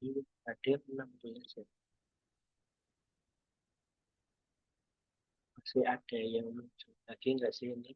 Ini hadir 16 ya. Masih ada yang muncul lagi nggak sih ini?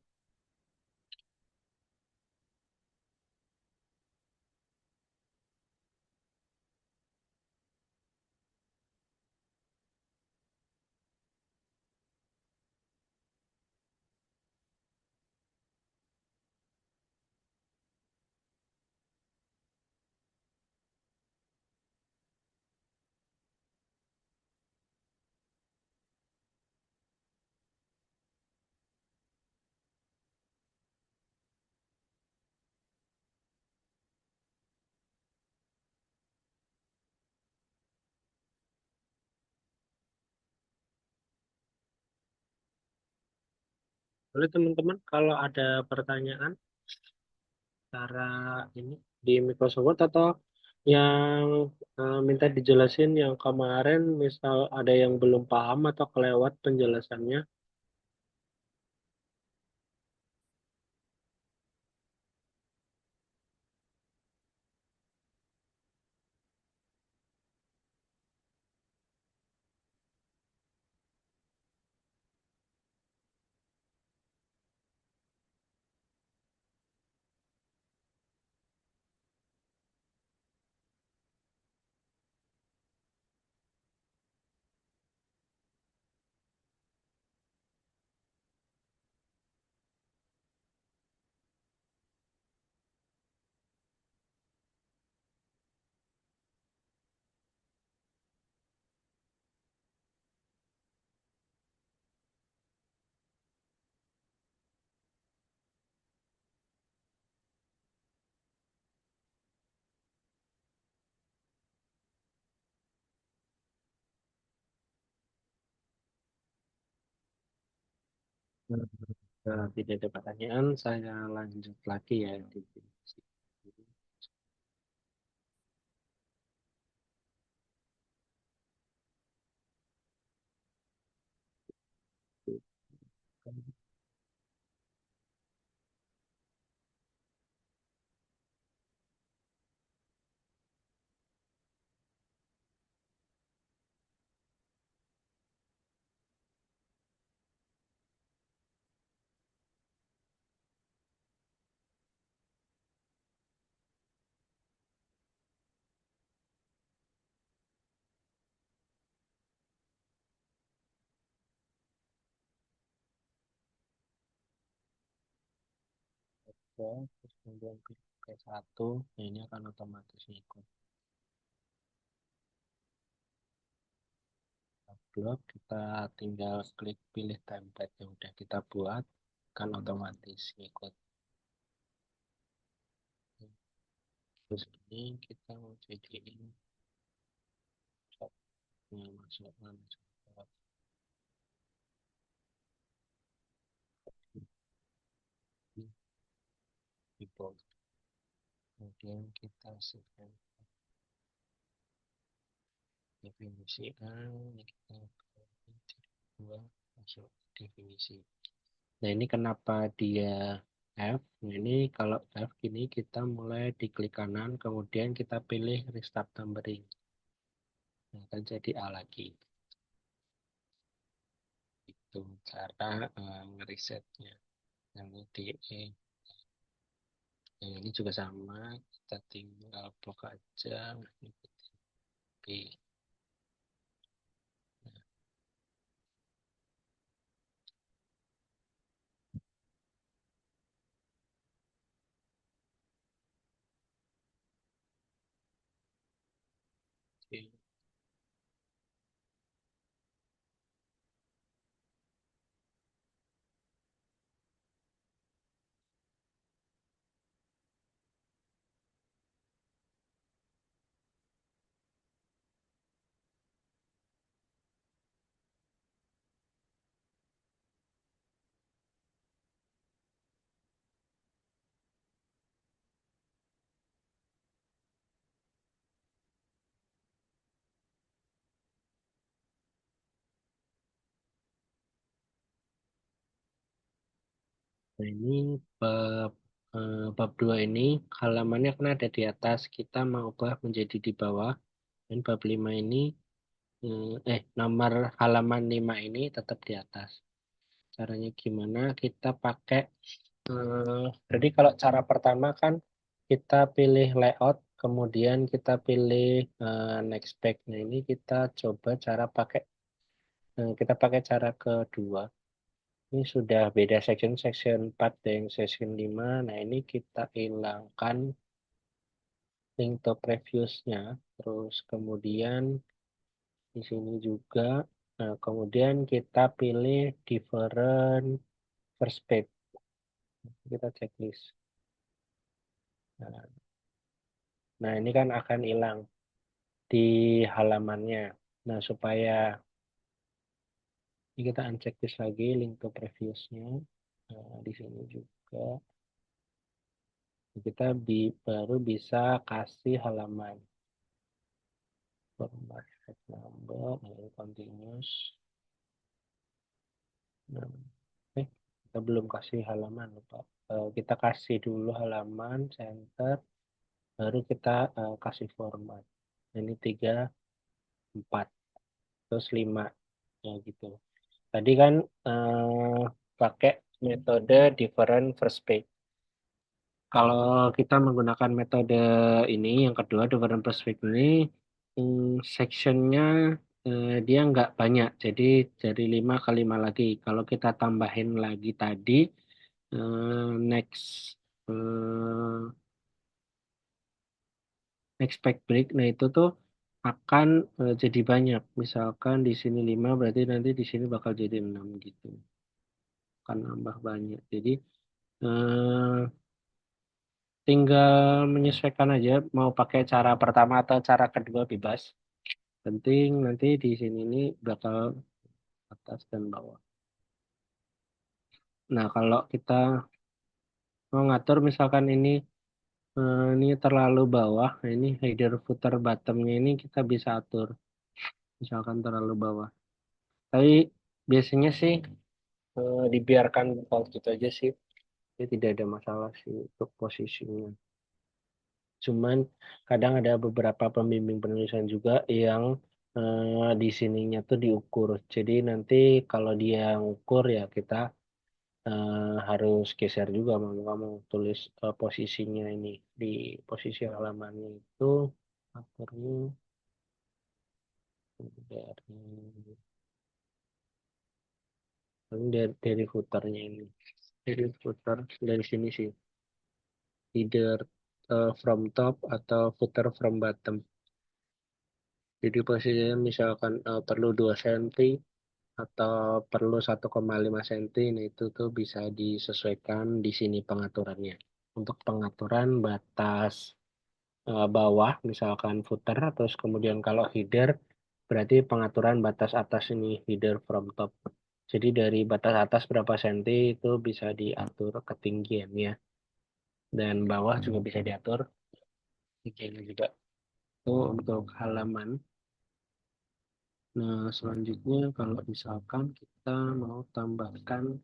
Boleh teman-teman kalau ada pertanyaan cara ini di Microsoft Word atau yang minta dijelasin yang kemarin misal ada yang belum paham atau kelewat penjelasannya. Tidak ada pertanyaan, saya lanjut lagi ya di terus kemudian klik ke satu, nah ini akan otomatis ikut upload. Kita tinggal klik pilih template yang udah kita buat, kan otomatis ikut. Terus ini kita mau jadiin shopnya masukkan di bold. Kemudian kita sesuaikan definisi A, ini kita dua masuk definisi. Nah ini kenapa dia F? Nah, ini kalau F ini kita mulai di klik kanan, kemudian kita pilih restart numbering. Nah, akan jadi A lagi. Itu cara ngerisetnya. Yang di E. Yang ini juga sama, kita tinggal blok aja. B. C. Nah, ini bab bab 2 ini halamannya kan ada di atas, kita mau ubah menjadi di bawah. Dan bab 5 ini, nomor halaman 5 ini tetap di atas. Caranya gimana? Kita pakai, jadi kalau cara pertama kan kita pilih layout, kemudian kita pilih next page. Nah ini kita coba kita pakai cara kedua. Ini sudah beda section, section 4 dan section 5. Nah ini kita hilangkan link to previous-nya. Terus kemudian di sini juga. Nah, kemudian kita pilih different first page. Kita checklist. Nah, nah, ini kan akan hilang di halamannya. Nah, supaya ini kita uncheck this lagi link to previous-nya. Nah, di sini juga kita baru bisa kasih halaman. Format fact number, ini continuous. Nah, kita belum kasih halaman, lupa. Kita kasih dulu halaman, center, baru kita kasih format. Ini 3, 4, terus 5. Ya gitu. Tadi kan pakai metode different first page. Kalau kita menggunakan metode ini, yang kedua different first page ini, sectionnya dia nggak banyak. Jadi dari 5 ke 5 lagi. Kalau kita tambahin lagi tadi, next eh, next page break, nah itu tuh akan jadi banyak. Misalkan di sini 5, berarti nanti di sini bakal jadi 6 gitu. Akan nambah banyak. Jadi eh, tinggal menyesuaikan aja mau pakai cara pertama atau cara kedua bebas. Penting nanti di sini ini bakal atas dan bawah. Nah, kalau kita mau ngatur misalkan ini terlalu bawah, nah ini header footer bottomnya ini kita bisa atur. Misalkan terlalu bawah. Tapi biasanya sih dibiarkan default gitu aja sih. Jadi tidak ada masalah sih untuk posisinya. Cuman kadang ada beberapa pembimbing penulisan juga yang di sininya tuh diukur. Jadi nanti kalau dia ngukur ya kita harus geser juga mau kamu tulis posisinya ini di posisi halamannya itu aturnya dari footernya ini. Dari footer dari sini sih. Either from top atau footer from bottom. Jadi posisinya misalkan perlu 2 cm atau perlu 1,5 cm, nah itu tuh bisa disesuaikan di sini pengaturannya. Untuk pengaturan batas bawah, misalkan footer, terus kemudian kalau header, berarti pengaturan batas atas ini, header from top. Jadi dari batas atas berapa senti itu bisa diatur ketinggiannya. Dan bawah juga bisa diatur ketinggiannya juga. Itu untuk halaman. Nah, selanjutnya kalau misalkan kita mau tambahkan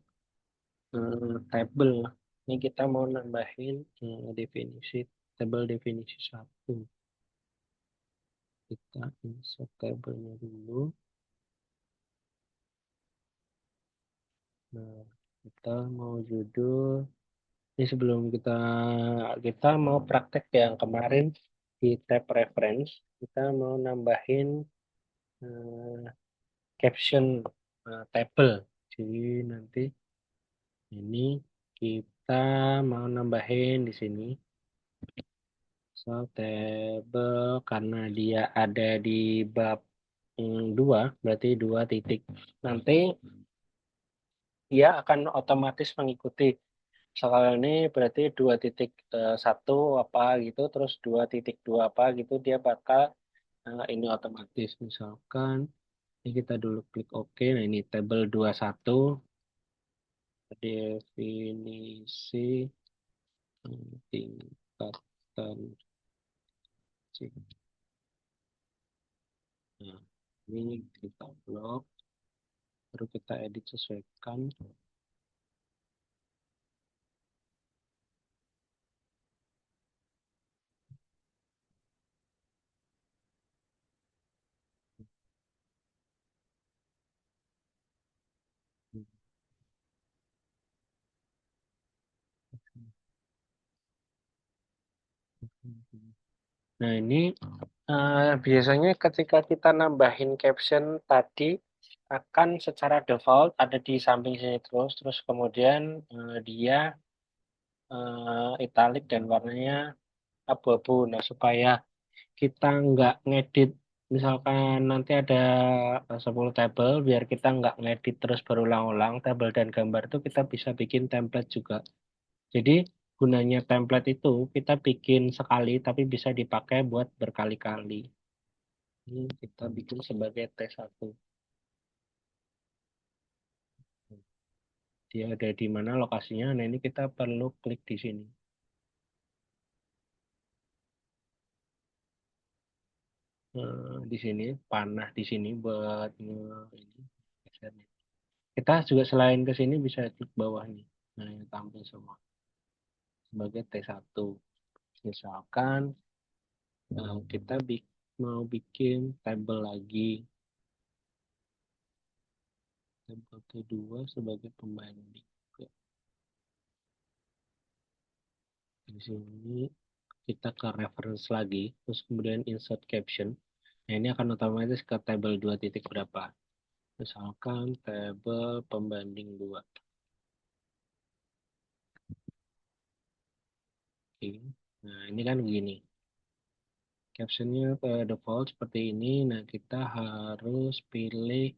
tabel. Ini kita mau nambahin definisi, tabel definisi satu. Kita insert tabelnya dulu. Nah, kita mau judul. Ini sebelum kita mau praktek yang kemarin di tab reference, kita mau nambahin eh, caption table. Jadi nanti ini kita mau nambahin di sini. So, table karena dia ada di bab 2, berarti 2 titik. Nanti dia akan otomatis mengikuti. Soal ini berarti 2.1 apa gitu, terus 2.2 apa gitu, dia bakal ini otomatis. Misalkan ini kita dulu klik OK. Nah ini tabel 21 definisi tingkatan C. Nah, ini kita blok, baru kita edit sesuaikan. Nah, ini biasanya ketika kita nambahin caption tadi akan secara default ada di samping sini terus, terus kemudian dia italic dan warnanya abu-abu. Nah, supaya kita nggak ngedit, misalkan nanti ada 10 tabel, biar kita nggak ngedit terus berulang-ulang tabel dan gambar itu kita bisa bikin template juga. Jadi gunanya template itu kita bikin sekali tapi bisa dipakai buat berkali-kali. Ini kita bikin sebagai T1. Dia ada di mana lokasinya? Nah, ini kita perlu klik di sini. Di sini, panah di sini buat ini. Gesernya. Kita juga selain ke sini bisa klik bawah nih. Nah, ini tampil semua sebagai T1. Misalkan kita mau bikin tabel lagi. Tabel kedua sebagai pembanding. Oke. Di sini kita ke reference lagi, terus kemudian insert caption. Nah, ini akan otomatis ke tabel 2 titik berapa. Misalkan tabel pembanding 2. Oke. Nah, ini kan begini. Captionnya ke default seperti ini. Nah, kita harus pilih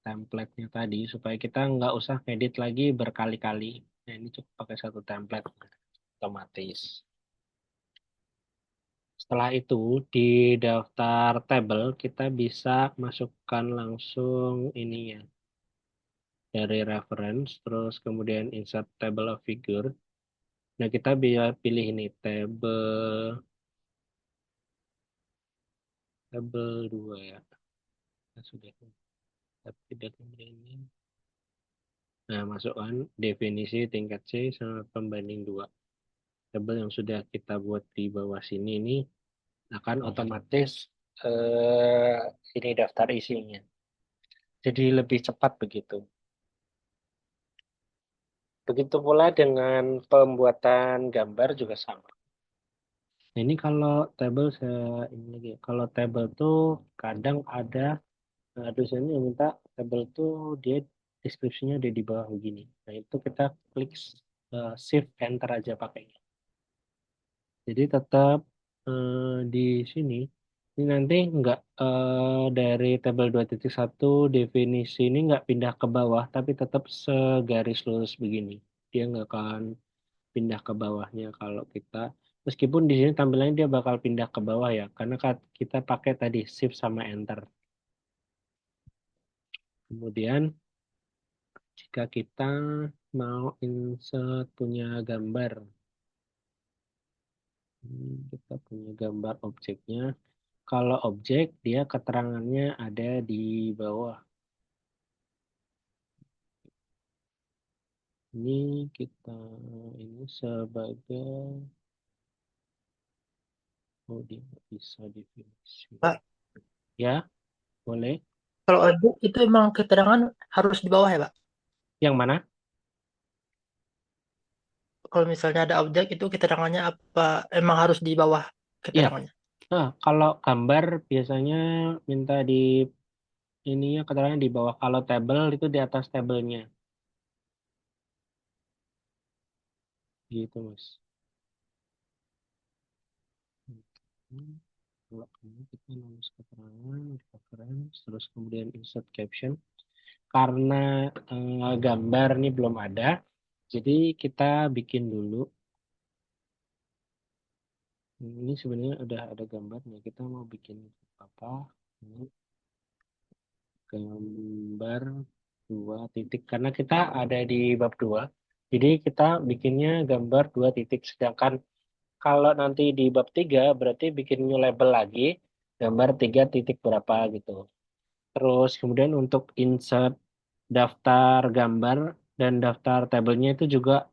template-nya tadi supaya kita nggak usah edit lagi berkali-kali. Nah, ini cukup pakai satu template otomatis. Setelah itu, di daftar tabel kita bisa masukkan langsung ini ya, dari reference, terus kemudian insert table of figure. Nah, kita bisa pilih ini, tabel 2 ya. Nah, sudah, tapi tidak ini. Nah, masukkan definisi tingkat C sama pembanding 2. Tabel yang sudah kita buat di bawah sini ini akan otomatis eh, ini daftar isinya. Jadi lebih cepat begitu. Begitu pula dengan pembuatan gambar juga sama. Nah, ini kalau tabel saya ini lagi. Kalau tabel tuh kadang ada dosennya yang minta tabel tuh dia deskripsinya ada di bawah begini. Nah, itu kita klik shift enter aja pakainya. Jadi tetap di sini. Ini nanti nggak dari tabel 2.1 definisi ini nggak pindah ke bawah, tapi tetap segaris lurus begini. Dia nggak akan pindah ke bawahnya kalau kita, meskipun di sini tampilannya dia bakal pindah ke bawah ya, karena kita pakai tadi shift sama enter. Kemudian jika kita mau insert punya gambar, kita punya gambar objeknya. Kalau objek, dia keterangannya ada di bawah. Ini kita ini sebagai, oh dia bisa definisi. Pak, Ya, boleh. kalau objek itu emang keterangan harus di bawah ya, Pak? Yang mana? Kalau misalnya ada objek itu keterangannya apa emang harus di bawah Iya. keterangannya? Nah, kalau gambar biasanya minta di ininya keterangan di bawah. Kalau tabel itu di atas tabelnya. Gitu, Mas. Hmm. Kalau ini kita nulis keterangan, reference, terus kemudian insert caption. Karena gambar ini belum ada, jadi kita bikin dulu. Ini sebenarnya udah ada gambarnya. Kita mau bikin apa? Ini gambar 2 titik. Karena kita ada di bab 2. Jadi kita bikinnya gambar 2 titik. Sedangkan kalau nanti di bab 3 berarti bikin new label lagi. Gambar 3 titik berapa gitu. Terus kemudian untuk insert daftar gambar dan daftar tabelnya itu juga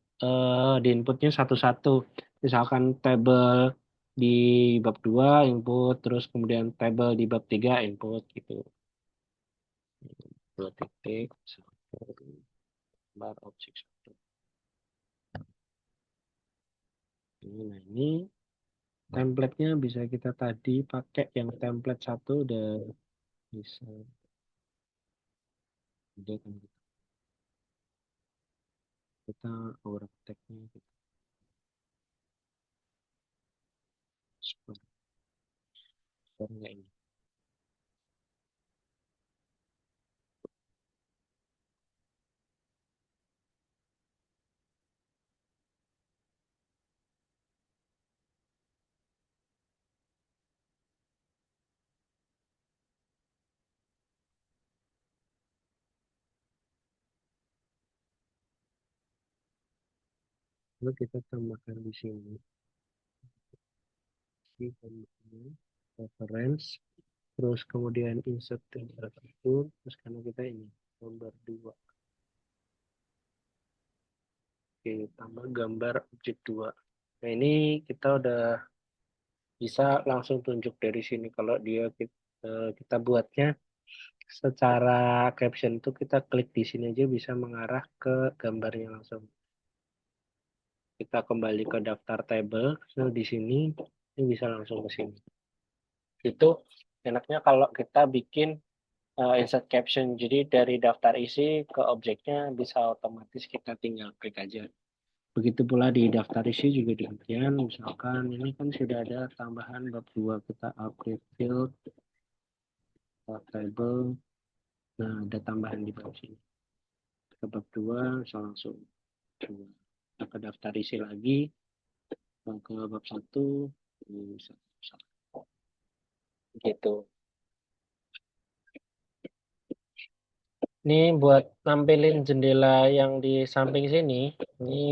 di inputnya satu-satu. Misalkan tabel di bab 2 input, terus kemudian tabel di bab 3 input gitu. 2 titik, satu, gambar objek satu. Nah, ini Template-nya bisa kita tadi pakai yang template satu udah bisa. Udah kan kita override tag-nya kita super nggak ini. Lalu kita tambahkan di sini di reference, terus kemudian insert template itu, terus karena kita ini gambar dua. Oke, tambah gambar objek dua. Nah ini kita udah bisa langsung tunjuk dari sini kalau dia kita buatnya secara caption itu kita klik di sini aja bisa mengarah ke gambarnya langsung. Kita kembali ke daftar table, so di sini ini bisa langsung ke sini. Itu enaknya kalau kita bikin insert caption. Jadi dari daftar isi ke objeknya bisa otomatis kita tinggal klik aja. Begitu pula di daftar isi juga demikian. Misalkan ini kan sudah ada tambahan bab 2 kita upgrade field table. Nah, ada tambahan di bab sini. Ke bab 2 bisa langsung dua. Kita ke daftar isi lagi, ke bab 1 bisa, bisa. Gitu. Ini buat nampilin jendela yang di samping sini. Ini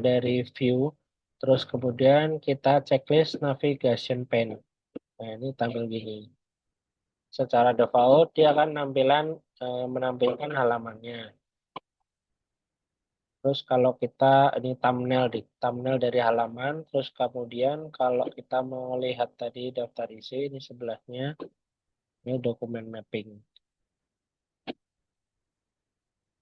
dari view. Terus kemudian kita checklist navigation pane. Nah, ini tampil gini. Secara default dia akan menampilkan halamannya. Terus kalau kita ini thumbnail dari halaman. Terus kemudian kalau kita mau lihat tadi daftar isi ini sebelahnya ini dokumen mapping.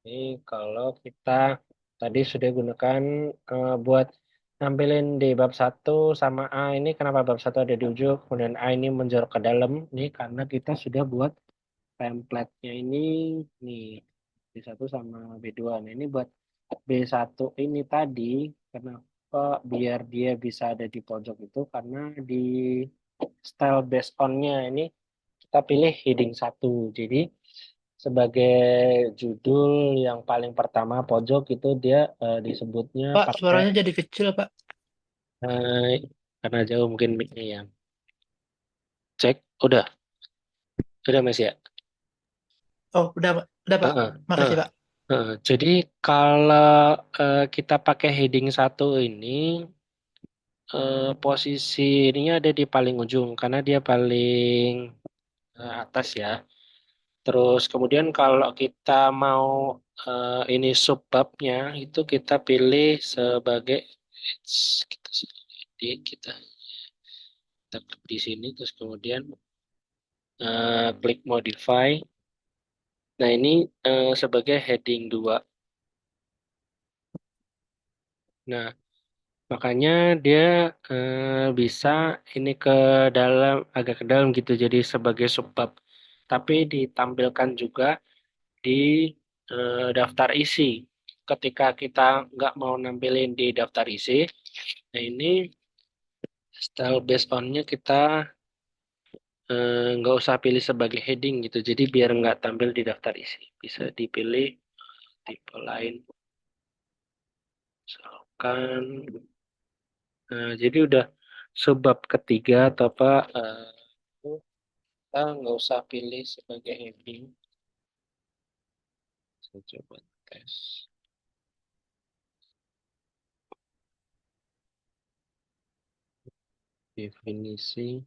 Jadi kalau kita tadi sudah gunakan buat nampilin di bab satu sama A ini kenapa bab satu ada di ujung, kemudian A ini menjorok ke dalam, ini karena kita sudah buat template-nya ini nih B1 sama B2. Nah, ini buat B1 ini tadi kenapa biar dia bisa ada di pojok itu karena di style based on-nya ini kita pilih heading satu. Jadi sebagai judul yang paling pertama pojok itu dia disebutnya Pak, pakai suaranya jadi kecil, Pak. eh, karena jauh mungkin mic-nya ya. Cek, udah Mas ya. Oh, udah, Pak. Heeh, Makasih, heeh, Pak. heeh. Jadi kalau kita pakai heading satu ini posisi ininya ada di paling ujung karena dia paling atas ya. Terus kemudian kalau kita mau ini subbabnya itu kita pilih sebagai kita kita klik di sini terus kemudian klik modify. Nah ini sebagai heading 2. Nah makanya dia bisa ini ke dalam agak ke dalam gitu jadi sebagai subbab. Tapi ditampilkan juga di daftar isi. Ketika kita nggak mau nampilin di daftar isi, nah ini style based on-nya kita nggak usah pilih sebagai heading gitu. Jadi biar nggak tampil di daftar isi. Bisa dipilih tipe lain. Misalkan, jadi udah sebab ketiga atau apa, kita nggak usah pilih sebagai heading. Saya coba tes definisi.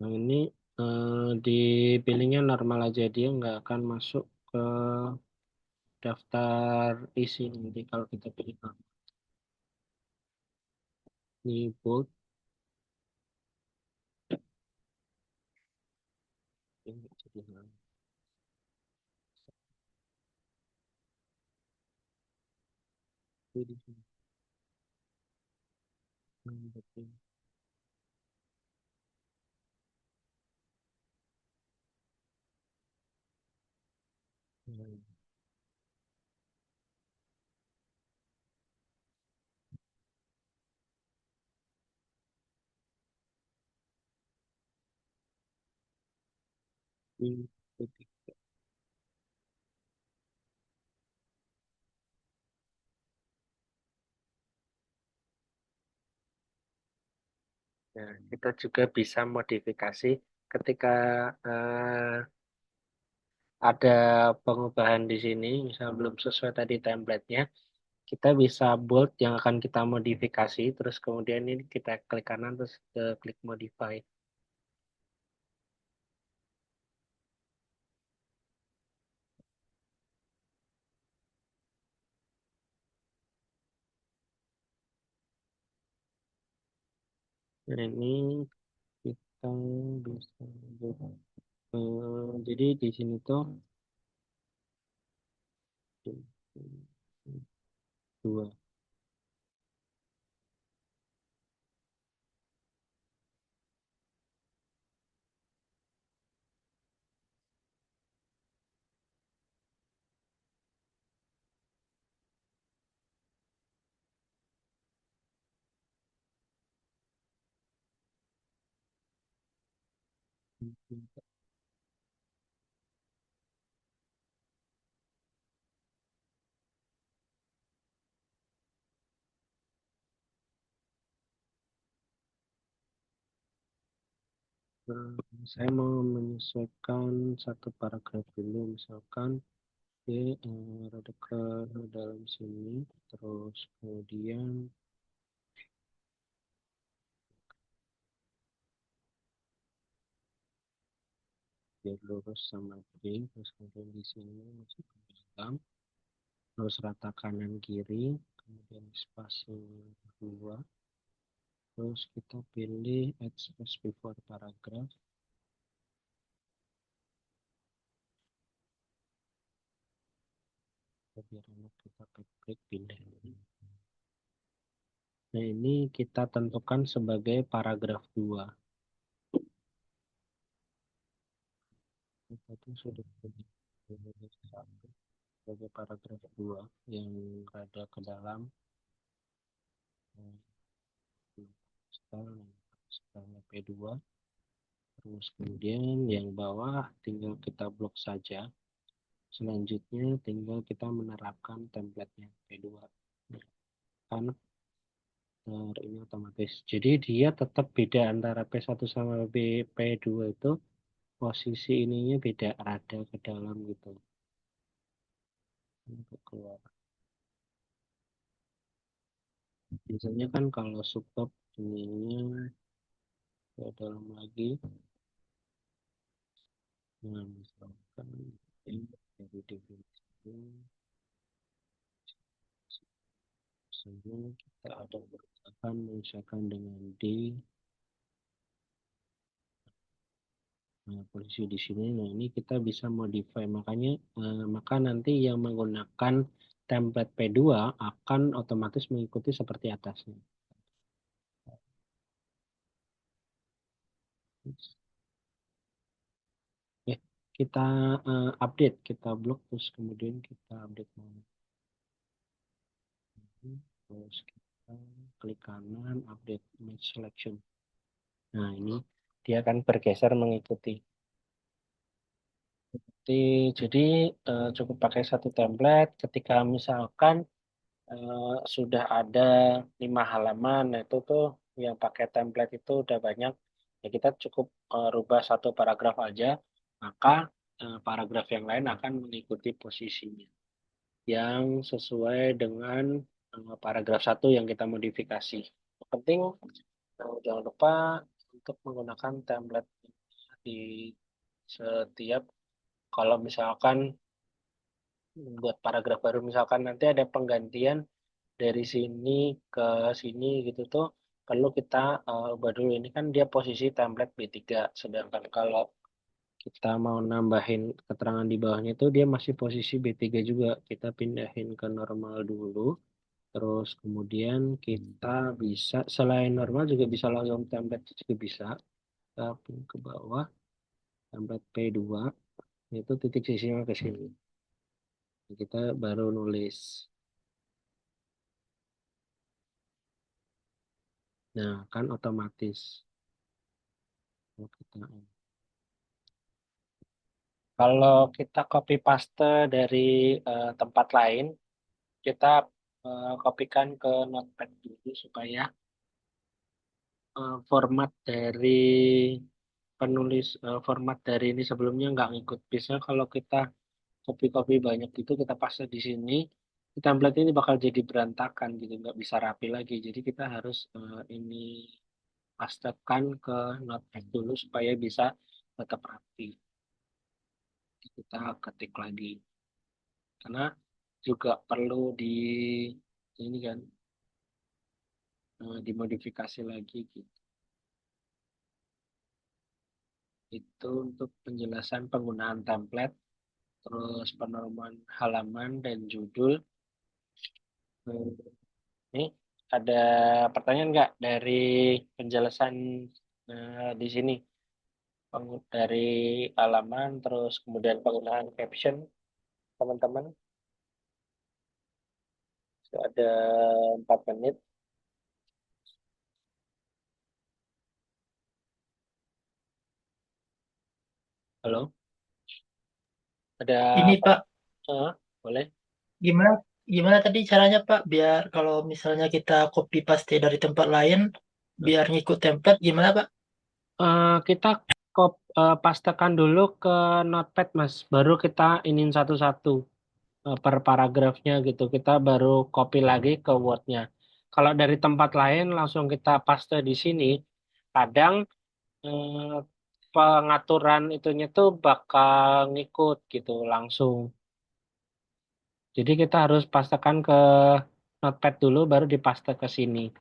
Nah ini dipilihnya normal aja dia nggak akan masuk ke daftar isi nanti kalau kita pilih normal. Ini bold. Ini jadi di sini. Ini putih. Nah, kita juga bisa modifikasi ketika eh, ada pengubahan di sini, misal belum sesuai tadi template-nya, kita bisa bold yang akan kita modifikasi, terus kemudian ini kita klik kanan, terus klik modify. Nah, ini kita bisa buat. Jadi di sini tuh dua. Nah, saya mau menyesuaikan satu paragraf dulu, misalkan rada ke dalam sini, terus kemudian biar lurus sama B, terus kemudian di sini masuk ke dalam, terus rata kanan kiri, kemudian spasi 2, terus kita pilih add space before paragraph, biar enak kita klik pindah. Nah, ini kita tentukan sebagai paragraf 2. Kita tuh sudah pilih satu sebagai paragraf 2 yang ada ke dalam style P2. Terus kemudian yang bawah tinggal kita blok saja. Selanjutnya tinggal kita menerapkan template-nya P2. Kan ini otomatis. Jadi dia tetap beda antara P1 sama P2 itu, posisi ininya beda, rada ke dalam gitu. Untuk keluar. Biasanya kan kalau subbab ininya ke dalam lagi. Nah, misalkan ini dari definisi misalnya kita ada berusaha menyesuaikan dengan D. Nah, posisi di sini, nah ini kita bisa modify. Makanya, maka nanti yang menggunakan template P2 akan otomatis mengikuti seperti atasnya. Ya, kita update, kita blok, terus kemudian kita update. Terus kita klik kanan, update image selection. Nah, ini dia akan bergeser mengikuti. Jadi cukup pakai satu template. Ketika misalkan sudah ada 5 halaman, nah itu tuh yang pakai template itu udah banyak. Ya kita cukup rubah satu paragraf aja, maka paragraf yang lain akan mengikuti posisinya yang sesuai dengan paragraf satu yang kita modifikasi. Yang penting jangan lupa untuk menggunakan template di setiap, kalau misalkan buat paragraf baru, misalkan nanti ada penggantian dari sini ke sini gitu tuh, perlu kita ubah dulu. Ini kan dia posisi template B3, sedangkan kalau kita mau nambahin keterangan di bawahnya itu dia masih posisi B3 juga. Kita pindahin ke normal dulu. Terus kemudian kita bisa selain normal juga bisa langsung template juga bisa. Kita pin ke bawah template P2 itu titik sisinya ke sini. Kita baru nulis. Nah, kan otomatis. Kalau kita copy paste dari tempat lain, kita kopikan ke Notepad dulu supaya format dari format dari ini sebelumnya nggak ngikut. Biasanya kalau kita copy-copy banyak gitu, kita paste di sini, di template ini bakal jadi berantakan gitu, nggak bisa rapi lagi. Jadi kita harus ini pastekan ke Notepad dulu supaya bisa tetap rapi. Kita ketik lagi. Karena juga perlu ini kan dimodifikasi lagi gitu. Itu untuk penjelasan penggunaan template, terus penormaan halaman dan judul. Ini ada pertanyaan nggak dari penjelasan di sini? Dari halaman, terus kemudian penggunaan caption, teman-teman. Ada 4 menit. Halo, ada Ini apa? Pak, Boleh? gimana gimana tadi caranya Pak biar kalau misalnya kita copy paste dari tempat lain biar ngikut template gimana Pak? Kita pastekan dulu ke Notepad, Mas. Baru kita inin satu-satu per paragrafnya gitu. Kita baru copy lagi ke Word-nya. Kalau dari tempat lain langsung kita paste di sini, kadang eh, pengaturan itunya tuh bakal ngikut gitu langsung. Jadi kita harus pastekan ke Notepad dulu, baru dipaste ke sini.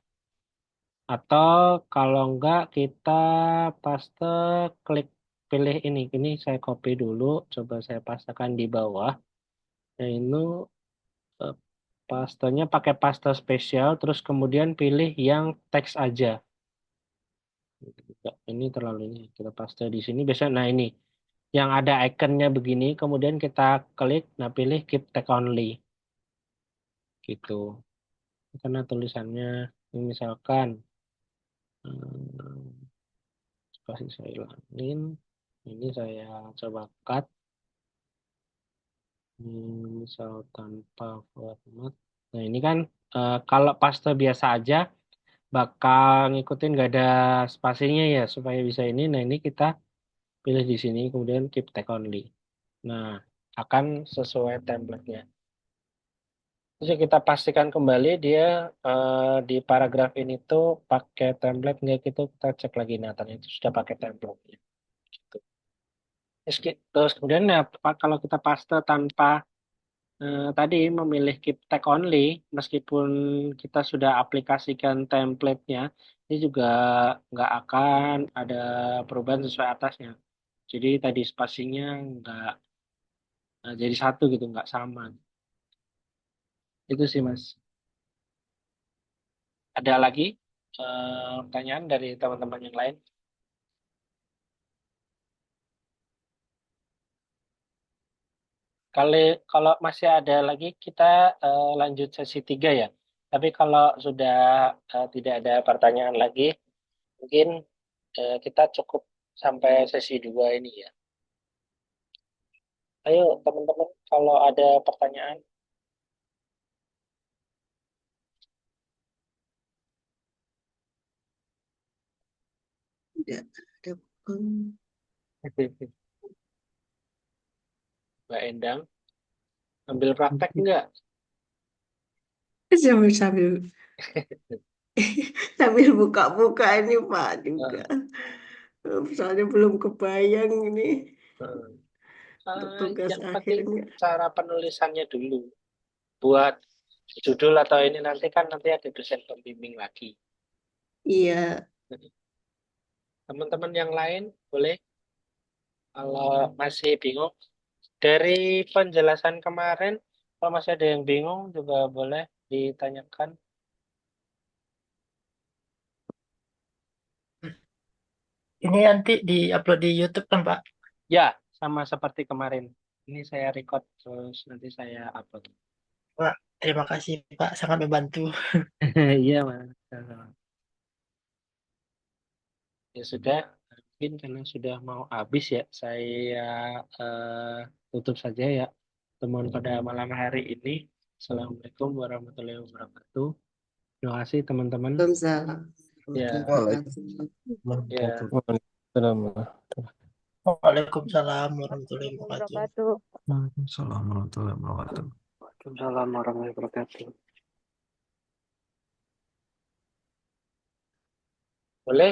Atau kalau enggak kita paste klik pilih ini. Ini saya copy dulu, coba saya pastekan di bawah. Nah, ini eh, pastenya pakai paste spesial, terus kemudian pilih yang teks aja. Enggak, ini terlalu ini. Kita paste di sini. Biasanya, nah ini yang ada ikonnya begini, kemudian kita klik, nah pilih keep text only, gitu. Karena tulisannya ini misalkan hmm, pasti saya hilangin. Ini saya coba cut. Misal tanpa format. Nah ini kan kalau paste biasa aja bakal ngikutin nggak ada spasinya ya supaya bisa ini. Nah ini kita pilih di sini kemudian keep tag only. Nah akan sesuai template-nya. Terus ya kita pastikan kembali dia di paragraf ini tuh pakai template nggak gitu kita cek lagi nah ternyata itu sudah pakai template. Gitu. Terus kemudian ya, kalau kita paste tanpa tadi memilih keep tag only, meskipun kita sudah aplikasikan template-nya, ini juga nggak akan ada perubahan sesuai atasnya. Jadi tadi spasinya nggak jadi satu gitu, nggak sama. Itu sih Mas. Ada lagi pertanyaan dari teman-teman yang lain? Kali kalau masih ada lagi kita lanjut sesi 3 ya. Tapi kalau sudah tidak ada pertanyaan lagi, mungkin kita cukup sampai sesi 2 ini ya. Ayo teman-teman, kalau ada pertanyaan. Tidak ada. Mbak Endang, ambil praktek enggak? Sambil sambil buka-buka ini Pak juga. Eh, Soalnya belum kebayang ini eh. untuk tugas Yang penting akhirnya. cara penulisannya dulu. Buat judul atau ini nanti kan nanti ada dosen pembimbing lagi. Iya. Teman-teman yang lain boleh kalau masih bingung. Dari penjelasan kemarin, kalau masih ada yang bingung juga boleh ditanyakan. Ini nanti di-upload di YouTube kan, Pak? Ya, sama seperti kemarin. Ini saya record terus nanti saya upload. Pak, terima kasih, Pak. Sangat membantu. Iya, Mas. Ya sudah, mungkin karena sudah mau habis ya, saya tutup saja ya temuan pada malam hari ini. Assalamualaikum warahmatullahi wabarakatuh. Terima kasih teman-teman. Waalaikumsalam Ya, warahmatullahi wabarakatuh. ya. Waalaikumsalam. Waalaikumsalam warahmatullahi wabarakatuh. wabarakatuh. Waalaikumsalam warahmatullahi wabarakatuh. Waalaikumsalam warahmatullahi wabarakatuh.